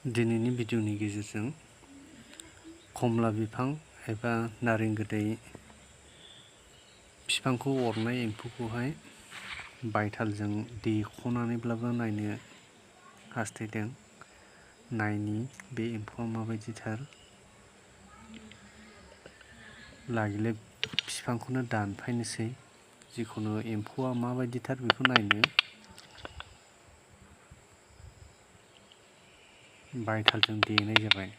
दिनैनि भिडिअनि गेजेरजों खमला बिफां एबा नारें गोदै बिफांखौ अरनाय एम्फौखौहाय बायथालजों देख'नानैब्लाबो नायनो हास्थायदों। नायनि बे एम्फौआ माबायदिथार। लागिले बिफांखौनो दानफायनोसै। जिखुनु एम्फौआ माबायदिथार बेखौ नायनो बायथालजों देनाय जाबाय।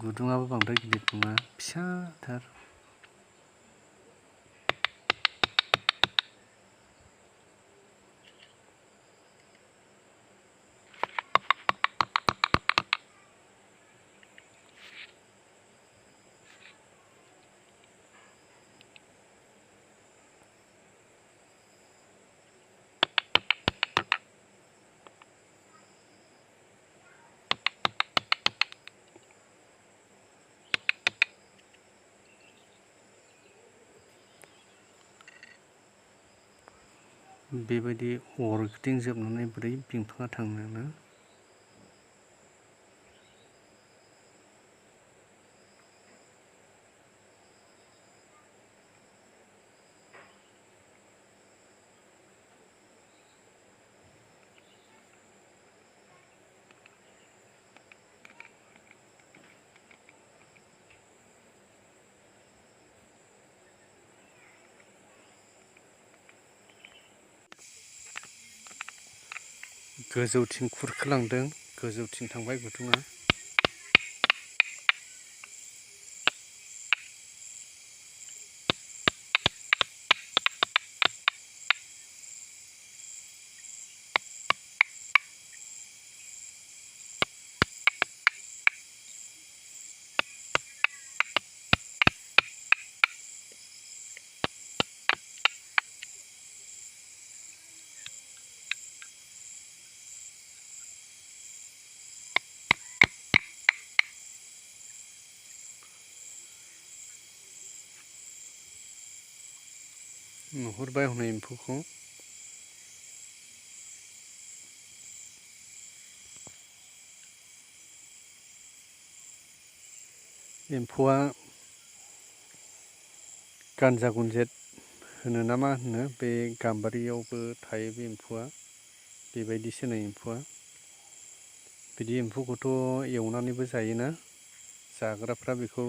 गुदुङाबो बांद्राय गिदिर नङा, फिसाथार। बेबायदि अरगिदिंजोबनानै बोरै बिफाङा थांनो ना? गोजौथिं खुरखोलांदों, गोजौथिं थांबाय गुदुङा। नुहुरबाय हनै एम्फौखौ। एम्फौआ गान्जा गुनजेत होनो ना मा होनो, बे गाम्बारियावबो थायो बे एम्फौआ। बेबायदिसो नै एम्फौआ। बिदि एम्फौखौथ' एवनानैबो जायोना, जाग्राफ्रा बेखौ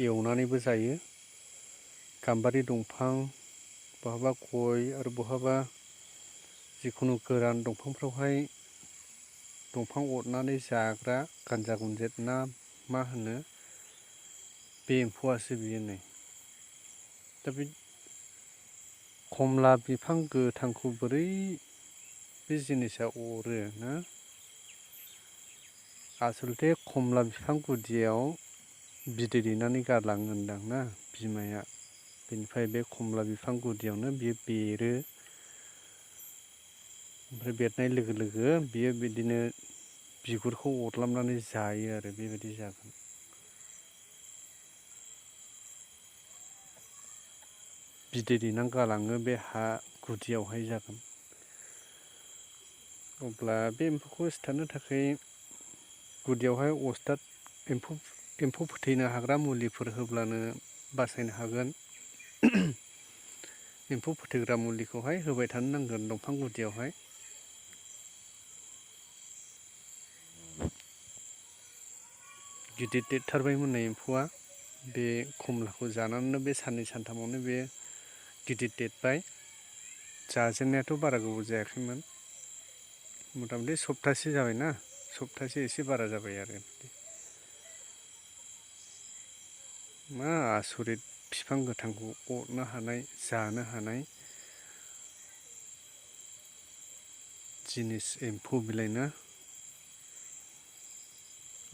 एवनानैबो जायो। गाम्बारि दंफां, बहाबा गय आरो बहाबा जिखुनु गोरान दंफांफ्रावहाय दंफां अरनानै जाग्रा गान्जा गुनजेत ना मा होनो, बे एम्फौआसो बियो नै। दा बे खमला बिफां गोथांखौ बोरै बे जिनिसा अरो ना? आसलथे खमला बिफां गुदियाव बिदै दैनानै गारलाङो होनदां ना बिमाया। बेनिफ्राय बे खमला बिफां गुदियावनो बियो बेरो। ओमफ्राय बेरनाय लोगो लोगो बियो बिदिनो बिगुरखौ अरलाबनानै जायो आरो बेबायदि जागोन। बिदै दैनानै गालाङो बे हा गुदियावहाय जागोन। अब्ला बे एम्फौखौ सिथारनो थाखाय गुदियावहाय अस्ताद एम्फौ फोथैनो हाग्रा मुलिफोर होब्लानो बासायनो हागोन। एम्फौ फोथैग्रा मुलिखौहाय होबाय थानो नांगोन दंफां गुदियावहाय। गिदिर देरथारबायमोन नै एम्फौआ। बे खमलाखौ जानानैनो बे साननै सानथामावनो बे गिदिर देरबाय। जाजेननायाथ' बारा गोबाव जायाखैमोन, मथा मथि सप्तासे जाबायना, सप्तासे एसे बारा जाबाय आरो। मा आसरित बिफां गोथांखौ अरनो हानाय, जानो हानाय जिनिस एम्फौ बिलाइ ना।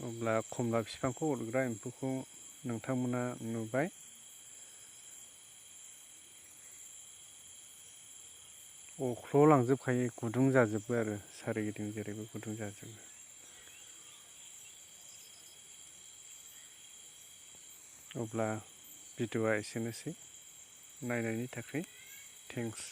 अब्ला खमला बिफांखौ अरग्रा एम्फौखौ नोंथांमोना नुबाय। अख्ल'लांजोबखायो, गुदुं जाजोबो आरो सोरिगिदिं जेरैबो गुदुं जाजोबो। अब्ला भिडिअ'आ एसेनोसै। नायनायनि थाखाय थेंक्स।